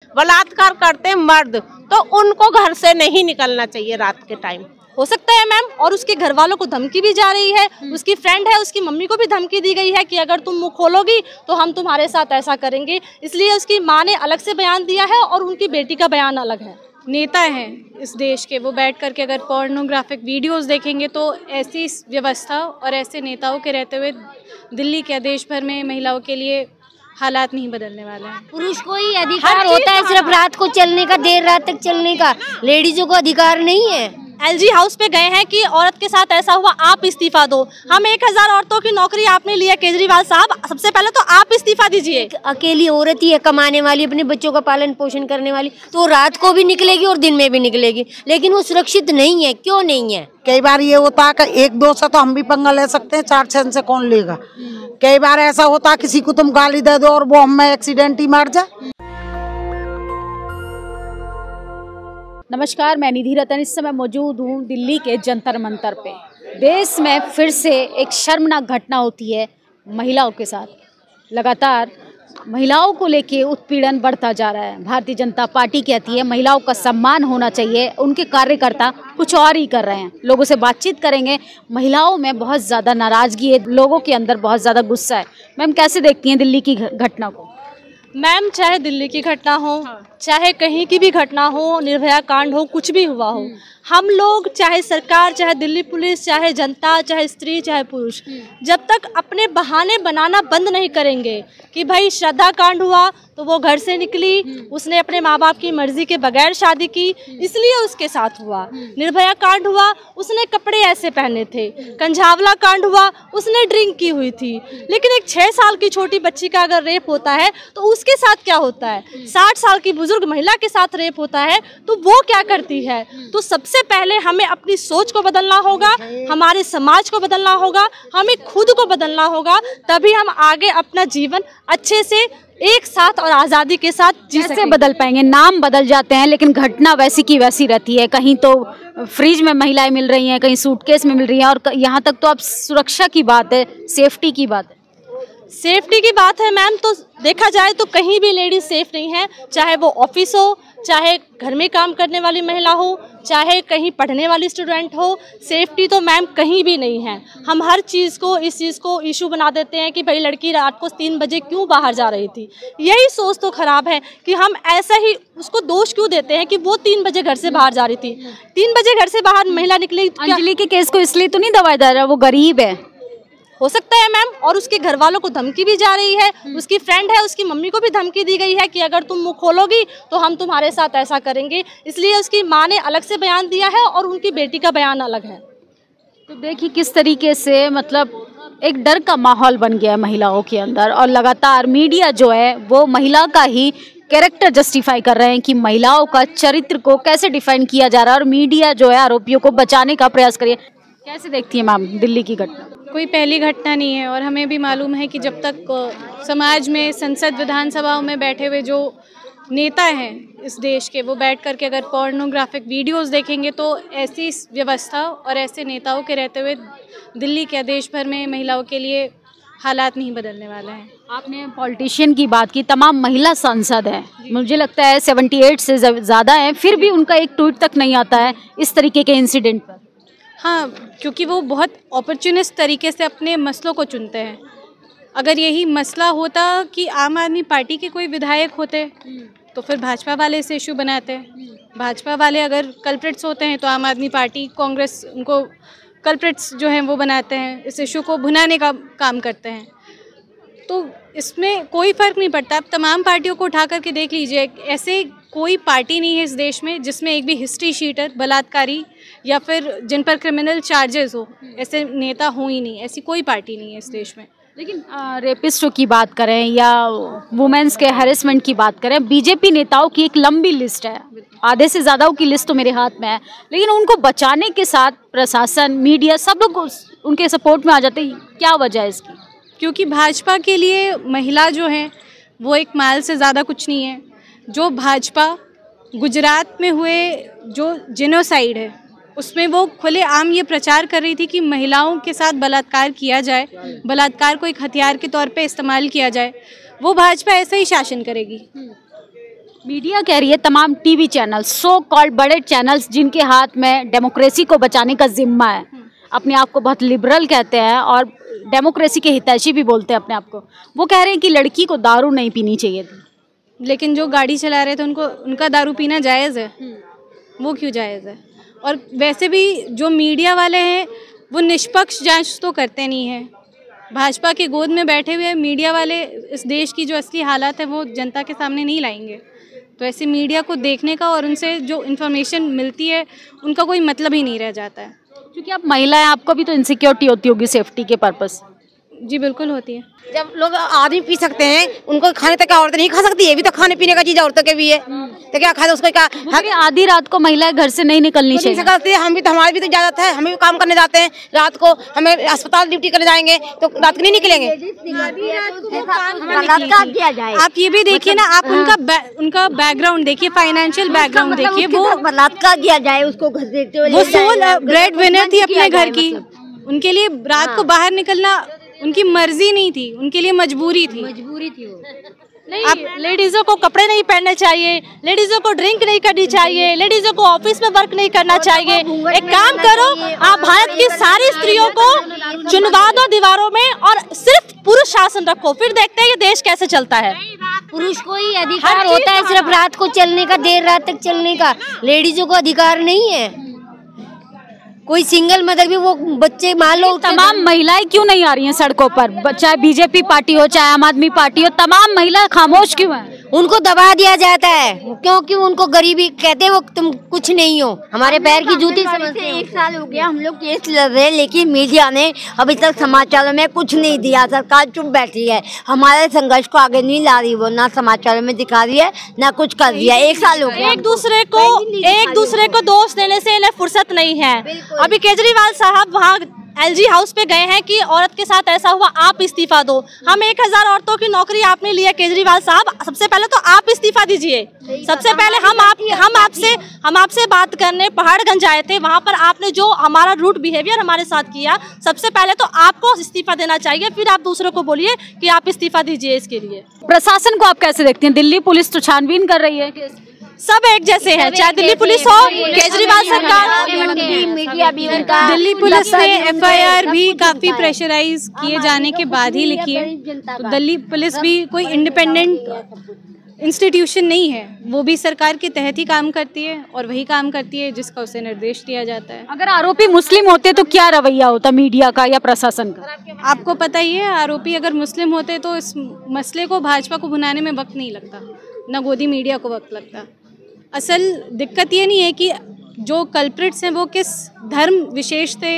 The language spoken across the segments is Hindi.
बलात्कार करते मर्द तो उनको घर से नहीं निकलना चाहिए रात के टाइम। हो सकता है मैम, और उसके घर वालों को धमकी भी जा रही है, उसकी फ्रेंड है, उसकी मम्मी को भी धमकी दी गई है कि अगर तुम मुंह खोलोगी तो हम तुम्हारे साथ ऐसा करेंगे। इसलिए उसकी माँ ने अलग से बयान दिया है और उनकी बेटी का बयान अलग है। नेता हैं इस देश के, वो बैठ करके अगर पोर्नोग्राफिक वीडियोस देखेंगे तो ऐसी व्यवस्था और ऐसे नेताओं के रहते हुए दिल्ली के देश भर में महिलाओं के लिए हालात नहीं बदलने वाले हैं। पुरुष को ही अधिकार होता है सिर्फ रात को चलने का, देर रात तक चलने का, लेडीजों को अधिकार नहीं है। एलजी हाउस पे गए हैं कि औरत के साथ ऐसा हुआ, आप इस्तीफा दो। हम 1000 औरतों की नौकरी आपने ली है केजरीवाल साहब, सबसे पहले तो आप इस्तीफा दीजिए। अकेली औरत ही है कमाने वाली, अपने बच्चों का पालन पोषण करने वाली, तो रात को भी निकलेगी और दिन में भी निकलेगी, लेकिन वो सुरक्षित नहीं है। क्यों नहीं है? कई बार ये होता है कि 1-2 से तो हम भी पंगा ले सकते हैं, 4-6 से कौन लेगा। कई बार ऐसा होता है किसी को तुम गाली दे दो और वो हमें एक्सीडेंट ही मार जाए। नमस्कार, मैं निधि रतन इस समय मौजूद हूँ दिल्ली के जंतर मंतर पे। देश में फिर से एक शर्मनाक घटना होती है महिलाओं के साथ। लगातार महिलाओं को लेके उत्पीड़न बढ़ता जा रहा है। भारतीय जनता पार्टी कहती है महिलाओं का सम्मान होना चाहिए, उनके कार्यकर्ता कुछ और ही कर रहे हैं। लोगों से बातचीत करेंगे। महिलाओं में बहुत ज़्यादा नाराज़गी है, लोगों के अंदर बहुत ज़्यादा गुस्सा है। मैम, कैसे देखती हैं दिल्ली की घटना को? मैम, चाहे दिल्ली की घटना हो, चाहे कहीं की भी घटना हो, निर्भया कांड हो, कुछ भी हुआ हो, हम लोग, चाहे सरकार, चाहे दिल्ली पुलिस, चाहे जनता, चाहे स्त्री, चाहे पुरुष, जब तक अपने बहाने बनाना बंद नहीं करेंगे कि भाई श्रद्धा कांड हुआ तो वो घर से निकली, उसने अपने माँ बाप की मर्जी के बगैर शादी की इसलिए उसके साथ हुआ। निर्भया कांड हुआ, उसने कपड़े ऐसे पहने थे। कंझावला कांड हुआ, उसने ड्रिंक की हुई थी। लेकिन एक 6 साल की छोटी बच्ची का अगर रेप होता है तो उसके साथ क्या होता है? 60 साल की बुजुर्ग महिला के साथ रेप होता है तो वो क्या करती है? तो सबसे पहले हमें अपनी सोच को बदलना होगा, हमारे समाज को बदलना होगा, हमें खुद को बदलना होगा, तभी हम आगे अपना जीवन अच्छे से एक साथ और आज़ादी के साथ जी कैसे बदल पाएंगे? नाम बदल जाते हैं लेकिन घटना वैसी की वैसी रहती है। कहीं तो फ्रिज में महिलाएं मिल रही हैं, कहीं सूटकेस में मिल रही हैं, और यहाँ तक तो अब सुरक्षा की बात है, सेफ्टी की बात है। सेफ्टी की बात है मैम, तो देखा जाए तो कहीं भी लेडीज सेफ नहीं है, चाहे वो ऑफिस हो, चाहे घर में काम करने वाली महिला हो, चाहे कहीं पढ़ने वाली स्टूडेंट हो। सेफ्टी तो मैम कहीं भी नहीं है। हम हर चीज़ को, इस चीज़ को इशू बना देते हैं कि भाई लड़की रात को 3 बजे क्यों बाहर जा रही थी। यही सोच तो खराब है कि हम ऐसा ही उसको दोष क्यों देते हैं कि वो 3 बजे घर से बाहर जा रही थी। 3 बजे घर से बाहर महिला निकली। अंजलि के केस को इसलिए तो नहीं दबाया जा रहा, वो गरीब है। हो सकता है मैम, और उसके घर वालों को धमकी भी जा रही है, उसकी फ्रेंड है, उसकी मम्मी को भी धमकी दी गई है कि अगर तुम मुंह खोलोगी तो हम तुम्हारे साथ ऐसा करेंगे। इसलिए उसकी माँ ने अलग से बयान दिया है और उनकी बेटी का बयान अलग है। तो देखिए किस तरीके से मतलब एक डर का माहौल बन गया है महिलाओं के अंदर, और लगातार मीडिया जो है वो महिला का ही कैरेक्टर जस्टिफाई कर रहे हैं कि महिलाओं का चरित्र को कैसे डिफाइन किया जा रहा है, और मीडिया जो है आरोपियों को बचाने का प्रयास करिए। कैसे देखती है मैम दिल्ली की घटना? कोई पहली घटना नहीं है, और हमें भी मालूम है कि जब तक समाज में, संसद, विधानसभाओं में बैठे हुए जो नेता हैं इस देश के, वो बैठ करके अगर पोर्नोग्राफिक वीडियोस देखेंगे तो ऐसी व्यवस्था और ऐसे नेताओं के रहते हुए दिल्ली के देश भर में महिलाओं के लिए हालात नहीं बदलने वाले हैं। आपने पॉलिटिशियन की बात की, तमाम महिला सांसद हैं, मुझे लगता है 78 से ज़्यादा हैं, फिर भी उनका एक ट्वीट तक नहीं आता है इस तरीके के इंसिडेंट पर। हाँ, क्योंकि वो बहुत अपॉर्चुनिस्ट तरीके से अपने मसलों को चुनते हैं। अगर यही मसला होता कि आम आदमी पार्टी के कोई विधायक होते तो फिर भाजपा वाले इसे इशू बनाते। भाजपा वाले अगर कल्प्रिट्स होते हैं तो आम आदमी पार्टी, कांग्रेस उनको कल्प्रिट्स जो हैं वो बनाते हैं, इस इशू को भुनाने का काम करते हैं। तो इसमें कोई फ़र्क नहीं पड़ता। आप तमाम पार्टियों को उठा करके देख लीजिए, ऐसे कोई पार्टी नहीं है इस देश में जिसमें एक भी हिस्ट्री शीटर, बलात्कारी या फिर जिन पर क्रिमिनल चार्जेस हो, ऐसे नेता हो ही नहीं। ऐसी कोई पार्टी नहीं है इस देश में। लेकिन रेपिस्टों की बात करें या वुमेन्स के हैरेसमेंट की बात करें, बीजेपी नेताओं की एक लंबी लिस्ट है, आधे से ज़्यादा की लिस्ट तो मेरे हाथ में है, लेकिन उनको बचाने के साथ प्रशासन, मीडिया सब लोग उनके सपोर्ट में आ जाते हैं। क्या वजह है इसकी? क्योंकि भाजपा के लिए महिला जो है वो एक माल से ज़्यादा कुछ नहीं है। जो भाजपा गुजरात में हुए जो जेनोसाइड है उसमें वो खुलेआम ये प्रचार कर रही थी कि महिलाओं के साथ बलात्कार किया जाए, बलात्कार को एक हथियार के तौर पे इस्तेमाल किया जाए, वो भाजपा ऐसा ही शासन करेगी। मीडिया कह रही है तमाम टीवी चैनल, सो कॉल्ड बड़े चैनल्स जिनके हाथ में डेमोक्रेसी को बचाने का जिम्मा है, अपने आप को बहुत लिबरल कहते हैं और डेमोक्रेसी के हितैषी भी बोलते हैं अपने आप को, वो कह रहे हैं कि लड़की को दारू नहीं पीनी चाहिए थी। लेकिन जो गाड़ी चला रहे थे उनका दारू पीना जायज़ है, वो क्यों जायज़ है? और वैसे भी जो मीडिया वाले हैं वो निष्पक्ष जांच तो करते नहीं हैं। भाजपा के गोद में बैठे हुए मीडिया वाले इस देश की जो असली हालात है वो जनता के सामने नहीं लाएंगे। तो ऐसे मीडिया को देखने का और उनसे जो इन्फॉर्मेशन मिलती है उनका कोई मतलब ही नहीं रह जाता है। क्योंकि आप महिला हैं, आपको भी तो इनसिक्योरिटी होती होगी सेफ्टी के पर्पस। जी बिल्कुल होती है। जब लोग आदमी पी सकते हैं, उनको खाने तक क्या औरतें नहीं खा सकती है? भी तो खाने पीने का चीज औरतों के भी है, तो क्या खाए उसको क्या? आधी रात को महिलाएं घर से नहीं निकलनी चाहिए। सकती है, हम भी तो, हमारी भी तो इजाजत है, हम भी काम करने जाते हैं रात को, हमें अस्पताल ड्यूटी करने जाएंगे तो रात को नहीं निकलेंगे। आप ये भी देखिए ना, आप उनका बैकग्राउंड देखिए, फाइनेंशियल बैकग्राउंड देखिए, वो बलात्कार किया जाए उसको घर देखते हुए, वो सोल ब्रेड विनर थी अपने घर की, उनके लिए रात को बाहर निकलना उनकी मर्जी नहीं थी, उनके लिए मजबूरी थी वो। नहीं, आप लेडीजों को कपड़े नहीं पहनने चाहिए, लेडीजों को ड्रिंक नहीं करनी चाहिए, लेडीजों को ऑफिस में वर्क नहीं करना चाहिए। एक काम करो, आप भारत की सारी स्त्रियों को चुनवा दो दीवारों में और सिर्फ पुरुष शासन रखो, फिर देखते हैं ये देश कैसे चलता है। पुरुष को ही अधिकार होता है सिर्फ रात को चलने का, देर रात तक चलने का, लेडीजों को अधिकार नहीं है। कोई सिंगल मदर भी, वो बच्चे मान लो, तमाम महिलाएं क्यों नहीं आ रही हैं सड़कों पर? चाहे बीजेपी पार्टी हो, चाहे आम आदमी पार्टी हो, तमाम महिलाएं खामोश क्यों हैं? उनको दबा दिया जाता है क्योंकि उनको गरीबी कहते हैं, वो तुम कुछ नहीं हो, हमारे पैर की जूती समझते हैं। 1 साल हो गया हम लोग केस लड़ रहे हैं, लेकिन मीडिया ने अभी तक समाचारों में कुछ नहीं दिया। सरकार चुप बैठी है, हमारे संघर्ष को आगे नहीं ला रही, वो ना समाचारों में दिखा रही है ना कुछ कर रही है। 1 साल हो गया। एक दूसरे को दोष देने से इन्हें फुर्सत नहीं है। अभी केजरीवाल साहब वहाँ LG हाउस पे गए हैं कि औरत के साथ ऐसा हुआ, आप इस्तीफा दो। हम 1000 औरतों की नौकरी आपने ली है केजरीवाल साहब, सबसे पहले तो आप इस्तीफा दीजिए। सबसे पहले हम आपसे बात करने पहाड़गंज आए थे, वहाँ पर आपने जो हमारा रूट बिहेवियर हमारे साथ किया, सबसे पहले तो आपको इस्तीफा देना चाहिए, फिर आप दूसरों को बोलिए कि आप इस्तीफा दीजिए। इसके लिए प्रशासन को आप कैसे देखते हैं? दिल्ली पुलिस तो छानबीन कर रही है, सब एक जैसे हैं, चाहे दिल्ली पुलिस हो, केजरीवाल सरकार, मीडिया भी उनका। दिल्ली पुलिस ने FIR भी काफी प्रेशराइज किए जाने के बाद ही लिखी है। तो दिल्ली पुलिस भी कोई इंडिपेंडेंट इंस्टीट्यूशन नहीं है, वो भी सरकार के तहत ही काम करती है और वही काम करती है जिसका उसे निर्देश दिया जाता है। अगर आरोपी मुस्लिम होते तो क्या रवैया होता मीडिया का या प्रशासन का? आपको पता ही है, आरोपी अगर मुस्लिम होते तो इस मसले को भाजपा को भुनाने में वक्त नहीं लगता, न गोदी मीडिया को वक्त लगता। असल दिक्कत ये नहीं है कि जो कल्प्रिट्स हैं वो किस धर्म विशेष से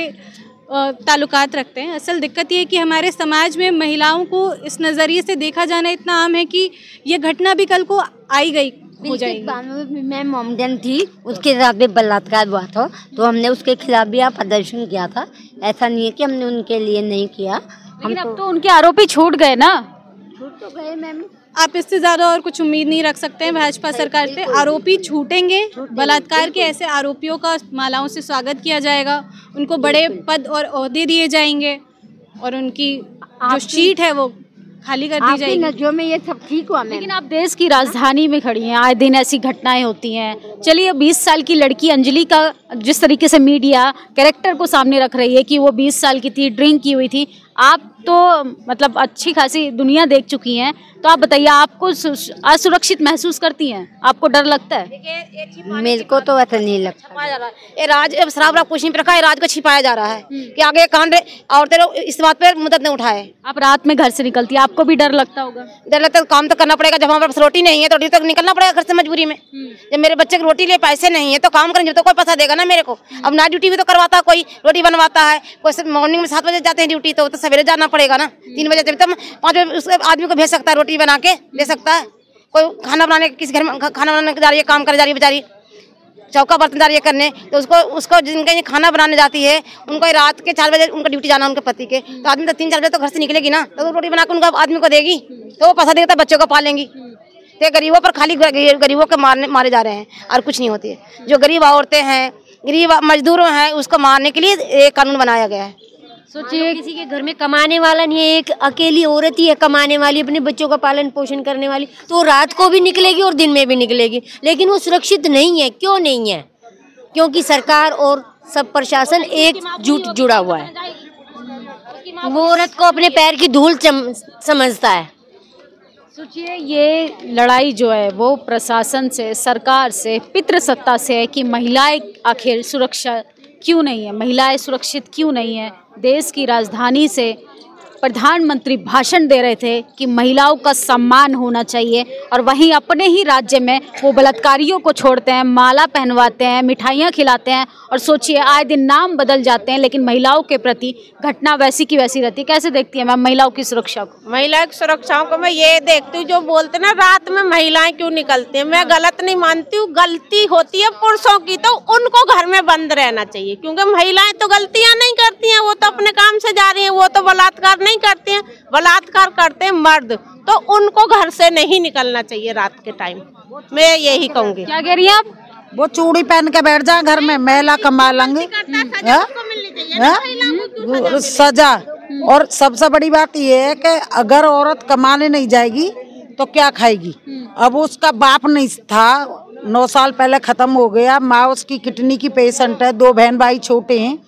ताल्लुकात रखते हैं। असल दिक्कत ये है कि हमारे समाज में महिलाओं को इस नज़रिए से देखा जाना इतना आम है कि ये घटना भी कल को आई गई हो जाएगी। मैं मोमडन थी, उसके साथ भी बलात्कार हुआ था, तो हमने उसके खिलाफ भी प्रदर्शन किया था। ऐसा नहीं है कि हमने उनके लिए नहीं किया। हम अब तो उनके आरोपी छूट गए ना। छूट तो गए मैम। आप इससे ज़्यादा और कुछ उम्मीद नहीं रख सकते हैं भाजपा सरकार से। आरोपी छूटेंगे, बलात्कार के ऐसे आरोपियों का मालाओं से स्वागत किया जाएगा, उनको बड़े पद और ओहदे दिए जाएंगे और उनकी जो सीट है वो खाली कर दी जाएगी। नजरों में ये सब ठीक हुआ। लेकिन आप देश की राजधानी में खड़ी हैं, आए दिन ऐसी घटनाएं होती हैं। चलिए 20 साल की लड़की अंजलि का जिस तरीके से मीडिया कैरेक्टर को सामने रख रही है कि वो 20 साल की थी, ड्रिंक की हुई थी, आप तो मतलब अच्छी खासी दुनिया देख चुकी हैं, तो आप बताइए, आपको असुरक्षित महसूस करती हैं? आपको डर लगता है? मेरे को तो ऐसा नहीं लगता। ये राज शराब कुछ नहीं रखा है, राज को छिपाया जा रहा है कि आगे कांड औरतें लोग इस बात पर मदद नहीं उठाए। आप रात में घर से निकलती है, आपको भी डर लगता होगा? डर लगता है, काम तो करना पड़ेगा। जब हमारे पास रोटी नहीं है तो रोटी तक निकलना पड़ेगा घर से मजबूरी में। जब मेरे बच्चे की रोटी लिए पैसे नहीं है तो काम करेंगे तो कोई पैसा देगा ना मेरे को। अब नाइट ड्यूटी भी तो करवाता है, कोई रोटी बनवाता है, कोई मॉर्निंग में 7 बजे जाते हैं ड्यूटी, तो सवेरे जाना पड़ेगा ना। 3 बजे जब तक 5 बजे उस आदमी को भेज सकता है, रोटी बना के दे सकता है। कोई खाना बनाने, किसी घर में खाना बनाने जा रही है, काम करे जा रही है बेचारी, चौका बर्तन जा रही है करने, तो उसको जिनका ये खाना बनाने जाती है, उनको रात के 4 बजे उनका ड्यूटी जाना उनके पति के, तो आदमी तो 3-4 बजे तो घर से निकलेगी ना, तो रोटी बना के उनका आदमी को देगी तो वो पैसा देगा, बच्चों को पालेंगी। तो गरीबों पर खाली गरीबों के मारे जा रहे हैं और कुछ नहीं होती है। जो गरीब औरतें हैं, गरीब मजदूरों हैं, उसको मारने के लिए एक कानून बनाया गया है। सोचिए किसी के घर में कमाने वाला नहीं है, एक अकेली औरत ही है कमाने वाली, अपने बच्चों का पालन पोषण करने वाली, तो रात को भी निकलेगी और दिन में भी निकलेगी, लेकिन वो सुरक्षित नहीं है। क्यों नहीं है? क्योंकि सरकार और सब प्रशासन एकजुट जुड़ा हुआ है। वो औरत को अपने पैर की धूल समझता है। सोचिए ये लड़ाई जो है वो प्रशासन से, सरकार से, पितृसत्ता से है कि महिलाएं आखिर सुरक्षा क्यों नहीं है, महिलाएं सुरक्षित क्यों नहीं है। देश की राजधानी से प्रधानमंत्री भाषण दे रहे थे कि महिलाओं का सम्मान होना चाहिए, और वहीं अपने ही राज्य में वो बलात्कारियों को छोड़ते हैं, माला पहनवाते हैं, मिठाइयाँ खिलाते हैं, और सोचिए आए दिन नाम बदल जाते हैं, लेकिन महिलाओं के प्रति घटना वैसी की वैसी रहती है। कैसे देखती है मैम महिलाओं की सुरक्षा को? महिला की सुरक्षा को मैं ये देखती हूँ, जो बोलते ना रात में महिलाएं क्यों निकलती हैं, मैं गलत नहीं मानती हूँ। गलती होती है पुरुषों की, तो उनको घर में बंद रहना चाहिए, क्योंकि महिलाएं तो गलतियां नहीं करती हैं, वो तो अपने काम से जा रही हैं, वो तो बलात्कार नहीं करते हैं, बलात्कार करते हैं मर्द, तो उनको घर से नहीं निकलना चाहिए रात के टाइम। मैं यही कहूँगी। क्या कह रही हैं आप? वो चूड़ी पहन के बैठ जाए घर में, महिला कमा लेंगे सजा। और सबसे बड़ी बात ये है कि अगर औरत कमाने नहीं जाएगी तो क्या खाएगी? अब उसका बाप नहीं था, 9 साल पहले खत्म हो गया, माँ उसकी किडनी की पेशेंट है, 2 बहन भाई छोटे हैं,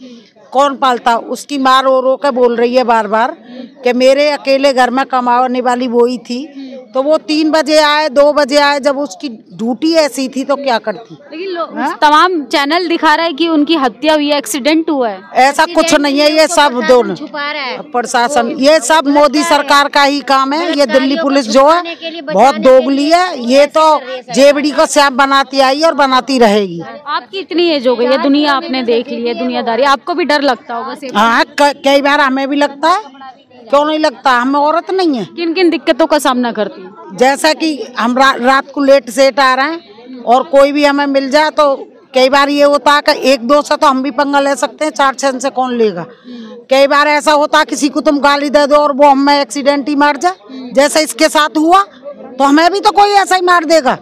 कौन पालता? उसकी माँ रो रो के बोल रही है बार बार कि मेरे अकेले घर में कमाने वाली वो ही थी। तो वो 3 बजे आए, 2 बजे आए, जब उसकी ड्यूटी ऐसी थी तो क्या करती? लेकिन तमाम चैनल दिखा रहा है कि उनकी हत्या हुई है, एक्सीडेंट हुआ है। ऐसा कुछ नहीं है, ये सब दोनों प्रशासन, ये सब मोदी सरकार का ही काम है। ये दिल्ली पुलिस जो है बहुत दोगली है, ये तो जेबड़ी को श्याम बनाती आई और बनाती रहेगी। आपकी इतनी एज हो गई है, दुनिया आपने देख ली है, दुनियादारी, आपको भी डर लगता होगा? हाँ, कई बार हमें भी लगता है, क्यों नहीं लगता? हम औरत नहीं है। किन किन दिक्कतों का सामना करती है? जैसा कि हम रात को लेट सेट आ रहे हैं और कोई भी हमें मिल जाए तो कई बार ये होता है कि 1-2 से तो हम भी पंगा ले सकते हैं, 4-6 से कौन लेगा। कई बार ऐसा होता है किसी को तुम गाली दे दो और वो हमें एक्सीडेंट ही मार जाए, जैसे इसके साथ हुआ, तो हमें भी तो कोई ऐसा ही मार देगा।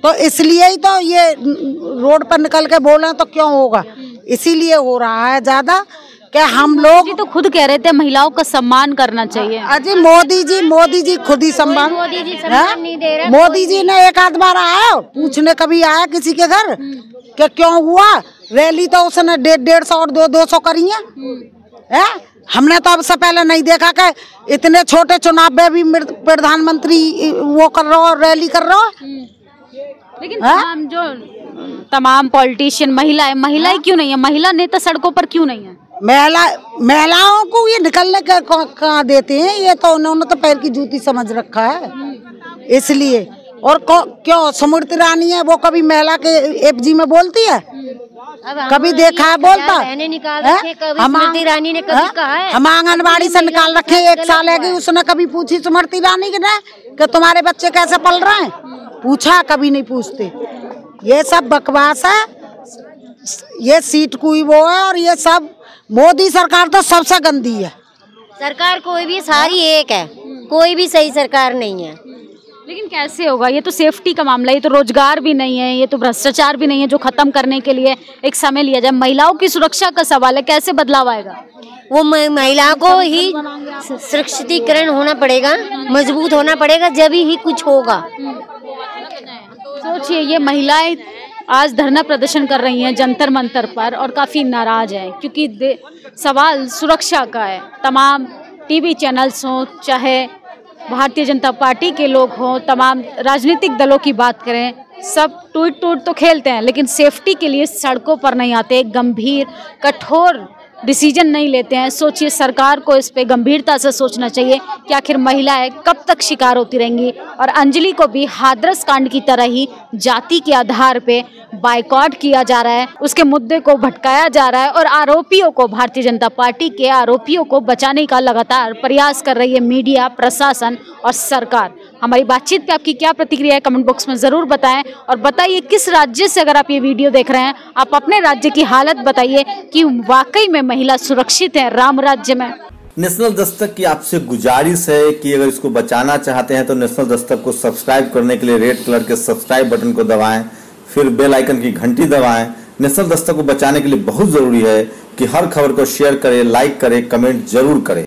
तो इसलिए ही तो ये रोड पर निकल के बोले तो क्यों होगा, इसीलिए हो रहा है ज्यादा कि हम लोग तो खुद कह रहे थे महिलाओं का सम्मान करना चाहिए। अजी मोदी जी खुद ही सम्मान नहीं दे रहे। मोदी जी ने एक आध बार आया पूछने, कभी आया किसी के घर कि क्यों हुआ? रैली तो उसने 150 और 200 करी है। हमने तो अब से पहले नहीं देखा कि इतने छोटे चुनाव में भी प्रधानमंत्री वो कर रहा हो, रैली कर रहा हो। लेकिन जो तमाम पॉलिटिशियन महिलाएं क्यों नहीं है? महिला नेता सड़कों पर क्यों नहीं है? महिलाओं को ये निकलने का कहाँ देते हैं? ये तो उन्होंने तो पैर की जूती समझ रखा है, इसलिए। और क्यों स्मृति ईरानी है, वो कभी महिला के एफजी में बोलती है? कभी देखा है बोलता? स्मृति ईरानी ने कभी कहा है? हम आंगनबाड़ी से निकाल रखे, 1 साल है कि उसने कभी पूछी स्मृति ईरानी ने कि तुम्हारे बच्चे कैसे पल रहे हैं? पूछा? कभी नहीं पूछते। ये सब बकवास है, ये सीट कोई वो है, और ये सब मोदी सरकार तो सबसे गंदी है। सरकार कोई भी सारी एक है, कोई भी सही सरकार नहीं है। लेकिन कैसे होगा? ये तो सेफ्टी का मामला है, ये तो रोजगार भी नहीं है, ये तो भ्रष्टाचार भी नहीं है, जो खत्म करने के लिए एक समय लिया जाए। महिलाओं की सुरक्षा का सवाल है, कैसे बदलाव आएगा? वो महिला को ही सुरक्षितीकरण होना पड़ेगा, मजबूत होना पड़ेगा, जब ही कुछ होगा। सोचिए ये महिलाएं आज धरना प्रदर्शन कर रही हैं जंतर मंतर पर और काफ़ी नाराज हैं, क्योंकि सवाल सुरक्षा का है। तमाम टीवी चैनल्स हों, चाहे भारतीय जनता पार्टी के लोग हों, तमाम राजनीतिक दलों की बात करें, सब टूट तो खेलते हैं, लेकिन सेफ्टी के लिए सड़कों पर नहीं आते, गंभीर कठोर डिसीजन नहीं लेते हैं। सोचिए सरकार को इस पे गंभीरता से सोचना चाहिए कि आखिर महिलाएं कब तक शिकार होती रहेंगी। और अंजलि को भी हाथरस कांड की तरह ही जाति के आधार पे बाइकॉट किया जा रहा है, उसके मुद्दे को भटकाया जा रहा है, और आरोपियों को, भारतीय जनता पार्टी के आरोपियों को बचाने का लगातार प्रयास कर रही है मीडिया, प्रशासन और सरकार। हमारी बातचीत पे आपकी क्या प्रतिक्रिया है, कमेंट बॉक्स में ज़रूर बताएं, और बताइए किस राज्य से अगर आप ये वीडियो देख रहे हैं, आप अपने राज्य की हालत बताइए कि वाकई में महिला सुरक्षित है राम राज्य में। नेशनल दस्तक की आपसे गुजारिश है कि अगर इसको बचाना चाहते हैं तो नेशनल दस्तक को सब्सक्राइब करने के लिए रेड कलर के सब्सक्राइब बटन को दबाएं, फिर बेल आइकन की घंटी दबाएं, नेशनल दस्तक को बचाने के लिए बहुत जरूरी है कि हर खबर को शेयर करें, लाइक करें, कमेंट जरूर करें।